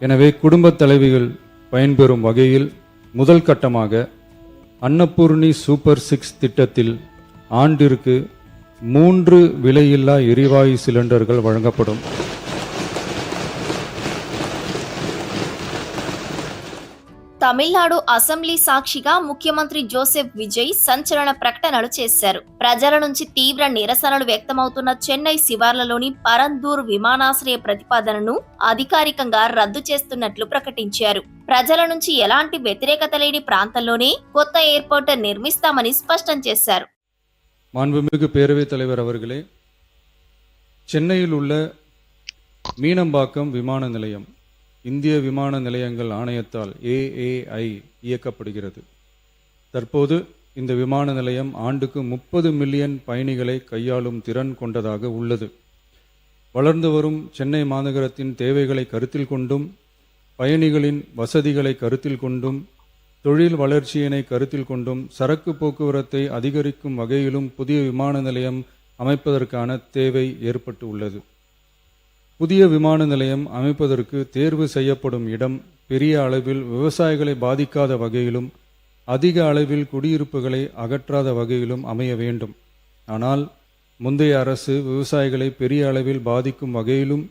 எனவே குடும்பத் தலைவிகள் பயன்பெறும் வகையில் முதல் கட்டமாக அன்னபூர்ணி சூப்பர் 6 திட்டத்தில் ஆண்டிற்கு 3 விலையில்லா எரிவாயு சிலிண்டர்கள் வழங்கப்படும். తమిళనాడు అసెంబ్లీ సాక్షిగా ముఖ్యమంత్రి జోసెఫ్ విజయ్ సంచలన ప్రకటనలు చేశారు. ప్రజల నుంచి తీవ్ర నిరసనలు వ్యక్తమవుతున్న చెన్నై శివార్లలోని పరందూర్ విమానాశ్రయ ప్రతిపాదనను అధికారికంగా రద్దు చేస్తున్నట్లు ప్రకటించారు. ప్రజల నుంచి ఎలాంటి వ్యతిరేకత లేని ప్రాంతంలోనే కొత్త ఎయిర్పోర్ట్ నిర్మిస్తామని స్పష్టం చేశారు. மாண்புமிகு பேரவைத் தலைவர் அவர்களே, சென்னையில் உள்ள மீனம்பாக்கம் விமான நிலையம் இந்திய விமான நிலையங்கள் ஆணையத்தால் AAI இயக்கப்படுகிறது. தற்போது இந்த விமான நிலையம் ஆண்டுக்கு 30 மில்லியன் பயணிகளை கையாளும் திறன் கொண்டதாக உள்ளது. வளர்ந்து வரும் சென்னை மாநகரத்தின் தேவைகளை கருத்தில் கொண்டும், பயணிகளின் வசதிகளை கருத்தில் கொண்டும், தொழில் வளர்ச்சியினை கருத்தில் கொண்டும், சரக்கு போக்குவரத்தை அதிகரிக்கும் வகையிலும் புதிய விமான நிலையம் அமைப்பதற்கான தேவை ஏற்பட்டு உள்ளது. புதிய விமான நிலையம் அமைப்பதற்கு தேர்வு செய்யப்படும் இடம் பெரிய அளவில் விவசாயிகளை பாதிக்காத வகையிலும் அதிக அளவில் குடியிருப்புகளை அகற்றாத வகையிலும் அமைய வேண்டும். ஆனால் முந்தைய அரசு விவசாயிகளை பெரிய அளவில் பாதிக்கும் வகையிலும்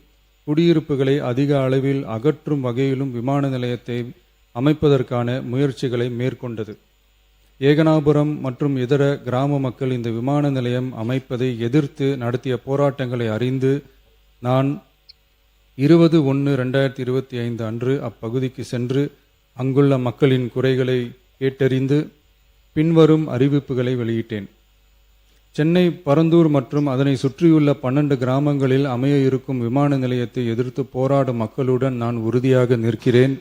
குடியிருப்புகளை அதிக அளவில் அகற்றும் வகையிலும் விமான நிலையத்தை அமைப்பதற்கான முயற்சிகளை மேற்கொண்டது. ஏகனாபுரம் மற்றும் இதர கிராம மக்கள் இந்த விமான நிலையம் அமைப்பதை எதிர்த்து நடத்திய போராட்டங்களை அறிந்து நான் 20/1/2025 அன்று அப்பகுதிக்கு சென்று அங்குள்ள மக்களின் குறைகளை கேட்டறிந்து பின்வரும் அறிவிப்புகளை வெளியிட்டேன். சென்னை பரந்தூர் மற்றும் அதனை சுற்றியுள்ள 12 கிராமங்களில் அமைய இருக்கும் விமான நிலையத்தை எதிர்த்து போராடும் மக்களுடன் நான் உறுதியாக நிற்கிறேன்.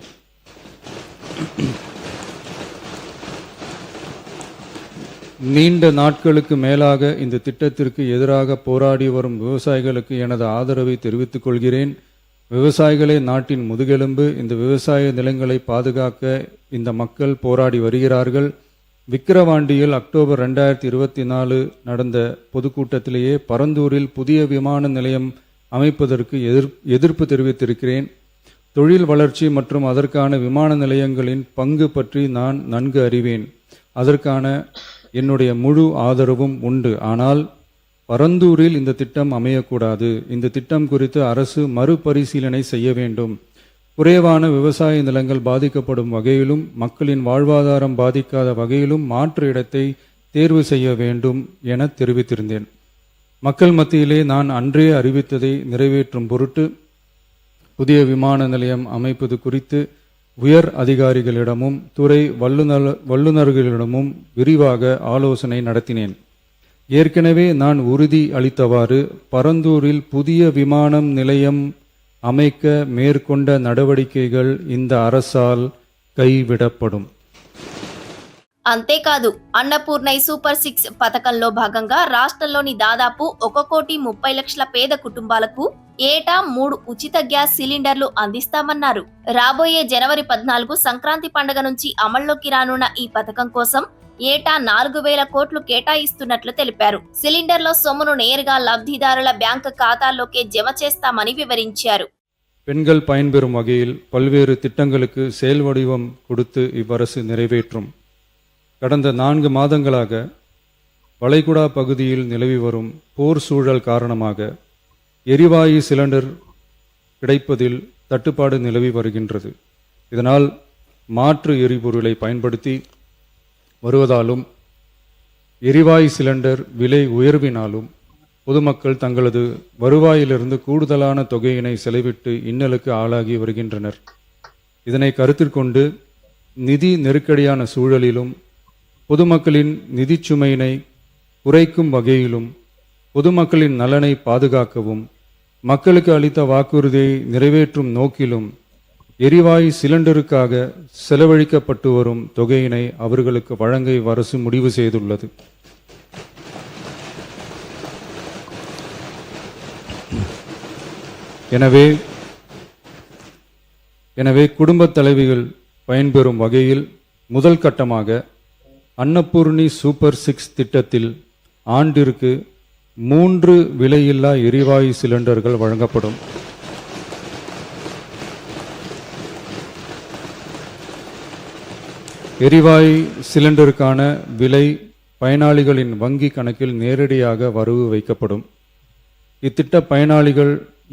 நீண்ட நாட்களுக்கு மேலாக இந்த திட்டத்திற்கு எதிராக போராடி வரும் விவசாயிகளுக்கு எனது ஆதரவை தெரிவித்துக் கொள்கிறேன். விவசாயிகளே நாட்டின் முதுகெலும்பு. இந்த விவசாய நிலங்களை பாதுகாக்க இந்த மக்கள் போராடி வருகிறார்கள். விக்கிரவாண்டியில் அக்டோபர் 2024 நடந்த பொதுக்கூட்டத்திலேயே பரந்தூரில் புதிய விமான நிலையம் அமைப்பதற்கு எதிர்ப்பு தெரிவித்திருக்கிறேன். தொழில் வளர்ச்சி மற்றும் அதற்கான விமான நிலையங்களின் பங்கு பற்றி நான் நன்கு அறிவேன். அதற்கான என்னுடைய முழு ஆதரவும் உண்டு. ஆனால் பரந்தூரில் இந்த திட்டம் அமையக்கூடாது. இந்த திட்டம் குறித்து அரசு மறுபரிசீலனை செய்ய வேண்டும். குறைவான விவசாய நிலங்கள் பாதிக்கப்படும் வகையிலும் மக்களின் வாழ்வாதாரம் பாதிக்காத வகையிலும் மாற்று இடத்தை தேர்வு செய்ய வேண்டும் என தெரிவித்திருந்தேன். மக்கள் மத்தியிலே நான் அன்றே அறிவித்ததை நிறைவேற்றும் பொருட்டு புதிய விமான நிலையம் அமைப்பது குறித்து உயர் அதிகாரிகளிடமும் துறை வல்லுநர்களிடமும் விரிவாக ஆலோசனை நடத்தினேன். ஏற்கனவே நான் உறுதி அளித்தவாறு பரந்தூரில் புதிய விமானம் நிலையம் அமைக்க மேற்கொண்ட நடவடிக்கைகள் இந்த அரசால் கைவிடப்படும். అంతేకాదు అన్నపూర్ణై సూపర్ 6 పథకంలో భాగంగా రాష్ట్రంలోని దాదాపు 1,30,00,000 పేద కుటుంబాలకు ఏటా 3 ఉచిత గ్యాస్ సిలిండర్లు అందిస్తామన్నారు. రాబోయే జనవరి 14 సంక్రాంతి పండుగ నుంచి అమల్లోకి రానున్న ఈ పథకం కోసం ఏటా 4,000 కోట్లు కేటాయిస్తున్నట్లు తెలిపారు. సిలిండర్ల సొమ్మును నేరుగా లబ్ధిదారుల బ్యాంకు ఖాతాల్లోకే జమ చేస్తామని వివరించారు. பெண்கள் பயன்பெறும் வகையில் பல்வேறு திட்டங்களுக்கு செயல் வடிவம் கொடுத்து இவ்வரசு நிறைவேற்றும். கடந்த 4 மாதங்களாக வளைகுடா பகுதியில் நிலவி வரும் போர் சூழல் காரணமாக எரிவாயு சிலிண்டர் கிடைப்பதில் தட்டுப்பாடு நிலவி வருகின்றது. இதனால் மாற்று எரிபொருளை பயன்படுத்தி வருவதாலும் எரிவாயு சிலிண்டர் விலை உயர்வினாலும் பொதுமக்கள் தங்களது வருவாயிலிருந்து கூடுதலான தொகையினை செலவிட்டு இன்னலுக்கு ஆளாகி வருகின்றனர். இதனை கருத்தில் கொண்டு நிதி நெருக்கடியான சூழலிலும் பொதுமக்களின் நிதிச் சுமையினை குறைக்கும் வகையிலும் பொதுமக்களின் நலனை பாதுகாக்கவும் மக்களுக்கு அளித்த வாக்குறுதியை நிறைவேற்றும் நோக்கிலும் எரிவாயு சிலிண்டருக்காக செலவழிக்கப்பட்டு வரும் தொகையினை அவர்களுக்கு வழங்க அரசு முடிவு செய்துள்ளது. எனவே குடும்பத் தலைவிகள் பயன்பெறும் வகையில் முதல் கட்டமாக அன்னபூர்ணி சூப்பர் 6 திட்டத்தில் ஆண்டிற்கு 3 விலையில்லா எரிவாயு சிலிண்டர்கள் வழங்கப்படும். எரிவாயு சிலிண்டருக்கான விலை பயனாளிகளின் வங்கி கணக்கில் நேரடியாக வரவு வைக்கப்படும். இத்திட்ட பயனாளிகள்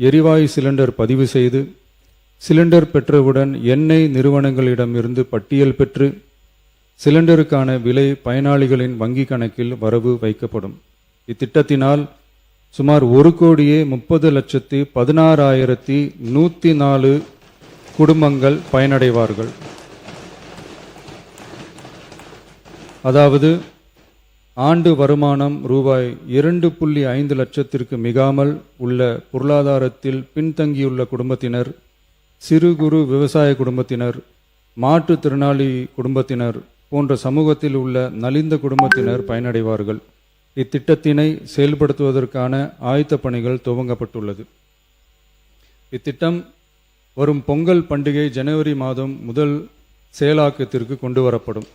எரிவாயு சிலிண்டர் பதிவு செய்து சிலிண்டர் பெற்றவுடன் எண்ணெய் நிறுவனங்களிடமிருந்து பட்டியல் பெற்று சிலிண்டருக்கான விலை பயனாளிகளின் வங்கி கணக்கில் வரவு வைக்கப்படும். இத்திட்டத்தினால் சுமார் 1,30,16,104 குடும்பங்கள் பயனடைவார்கள். அதாவது ஆண்டு வருமானம் ரூபாய் 2.5 லட்சத்திற்கு மிகாமல் உள்ள பொருளாதாரத்தில் பின்தங்கியுள்ள குடும்பத்தினர், சிறு குறு விவசாய குடும்பத்தினர், மாற்றுத்திறனாளி குடும்பத்தினர் போன்ற சமூகத்தில் உள்ள நலிந்த குடும்பத்தினர் பயனடைவார்கள். இத்திட்டத்தினை செயல்படுத்துவதற்கான ஆயத்த பணிகள் துவங்கப்பட்டுள்ளது. இத்திட்டம் வரும் பொங்கல் பண்டிகை ஜனவரி மாதம் முதல் செயலாக்கத்திற்கு கொண்டு வரப்படும்.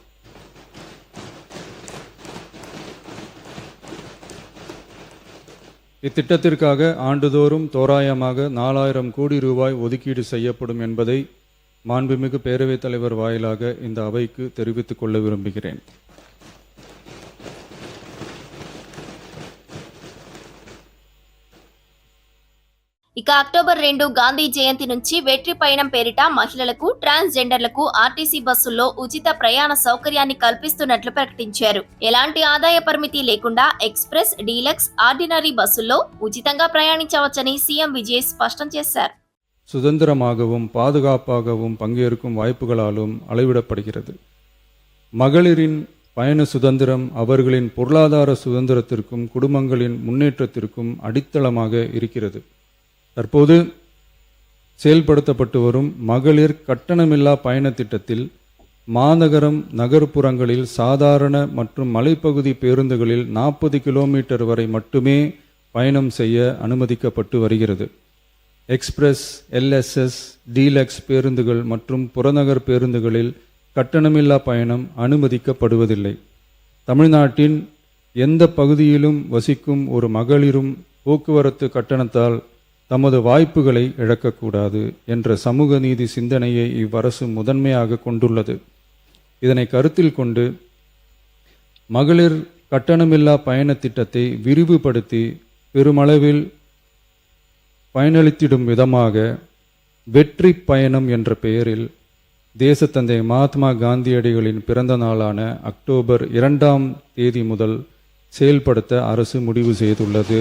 இத்திட்டத்திற்காக ஆண்டுதோறும் தோராயமாக 4,000 கோடி ரூபாய் ஒதுக்கீடு செய்யப்படும் என்பதை மாண்புமிகு பேரவைத் தலைவர் வாயிலாக இந்த அவைக்கு தெரிவித்துக் கொள்ள விரும்புகிறேன். ఇక అక్టోబర్ 2 గాంధీ జయంతి నుంచి వెట్రి పయనం పేరిట మహిళలకు, ట్రాన్స్జెండర్లకు ఆర్టీసీ బస్సుల్లో ఉచిత ప్రయాణ సౌకర్యాన్ని కల్పిస్తున్నట్లు ప్రకటించారు. ఎలాంటి ఆదాయ పరిమితి లేకుండా ఎక్స్ప్రెస్, డీలక్స్, ఆర్డినరీ బస్సుల్లో ఉచితంగా ప్రయాణించవచ్చని సీఎం విజయ్ స్పష్టం చేశారు. சுதந்திரமாகவும் பாதுகாப்பாகவும் பங்கேற்கும் வாய்ப்புகளாலும் அளவிடப்படுகிறது. மகளிரின் பயண சுதந்திரம் அவர்களின் பொருளாதார சுதந்திரத்திற்கும் குடும்பங்களின் முன்னேற்றத்திற்கும் அடித்தளமாக இருக்கிறது. தற்போது செயல்படுத்தப்பட்டு வரும் மகளிர் கட்டணமில்லா பயண திட்டத்தில் மாநகரம், நகர்ப்புறங்களில் சாதாரண மற்றும் மலைப்பகுதி பேருந்துகளில் 40 கிலோமீட்டர் வரை மட்டுமே பயணம் செய்ய அனுமதிக்கப்பட்டு வருகிறது. எக்ஸ்பிரஸ், எல்எஸ்எஸ், டீலக்ஸ் பேருந்துகள் மற்றும் புறநகர் பேருந்துகளில் கட்டணமில்லா பயணம் அனுமதிக்கப்படுவதில்லை. தமிழ்நாட்டின் எந்த பகுதியிலும் வசிக்கும் ஒரு மகளிரும் போக்குவரத்து கட்டணத்தால் தமது வாய்ப்புகளை இழக்கக்கூடாது என்ற சமூக நீதி சிந்தனையை இவ்வரசு முதன்மையாக கொண்டுள்ளது. இதனை கருத்தில் கொண்டு மகளிர் கட்டணமில்லா பயண திட்டத்தை விரிவுபடுத்தி பெருமளவில் பயனளித்திடும் விதமாக வெற்றி பயணம் என்ற பெயரில் தேசத்தந்தை மகாத்மா காந்தியடிகளின் பிறந்த நாளான அக்டோபர் 2ஆம் தேதி முதல் செயல்படுத்த அரசு முடிவு செய்துள்ளது.